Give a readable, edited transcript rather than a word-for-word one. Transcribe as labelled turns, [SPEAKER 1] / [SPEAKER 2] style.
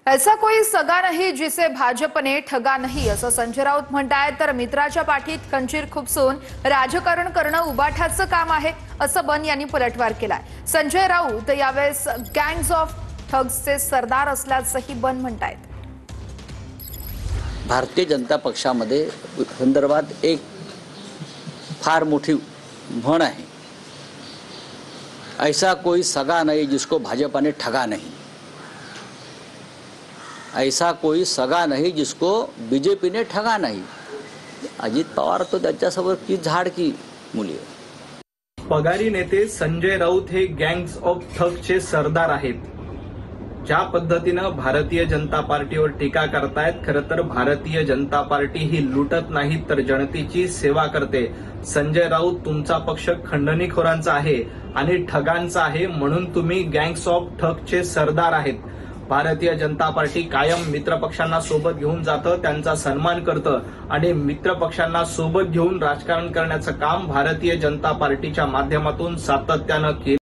[SPEAKER 1] ऐसा कोई सगा नहीं जिसे भाजपने ठगा नाही असं संजय राऊत म्हणतायत। तर मित्राच्या पाठीत खंजीर खुपसून राजकारण करणं उबाठाचं काम आहे असं बन यांनी पलटवार केलाय। संजय राऊत यावेळेस गँग्स ऑफ ठग्सचे सरदार असल्याचंही बन म्हणतायत।
[SPEAKER 2] भारतीय जनता पक्षामध्ये संदर्भात एक फार मोठी म्हण आहे, ऐसा कोई सगा नहीं जिसको भाजपा ने ठगा नहीं, ऐसा कोई सगा नहीं जिसको बीजेपी ने ठगा नहीं। अजित पवार तो त्याच्यासोबत की झाड की मुली।
[SPEAKER 3] पगारी नेते संजय राऊत हे गँग्स ऑफ ठगचे सरदार आहेत। ज्या पद्धतीनं भारतीय जनता पार्टीवर टीका करतायत, खरं तर भारतीय जनता पार्टी ही लुटत नाही तर जनतेची सेवा करते। संजय राऊत, तुमचा पक्ष खंडणीखोरांचा आहे आणि ठगांचा आहे, म्हणून तुम्ही गँग्स ऑफ ठगचे सरदार आहेत। भारतीय जनता पार्टी कायम मित्रपक्षांना सोबत घेऊन जातं, त्यांचा सन्मान करतं आणि मित्रपक्षांना सोबत घेऊन राजकारण करण्याचं काम भारतीय जनता पार्टीच्या माध्यमातून सातत्यानं केलं।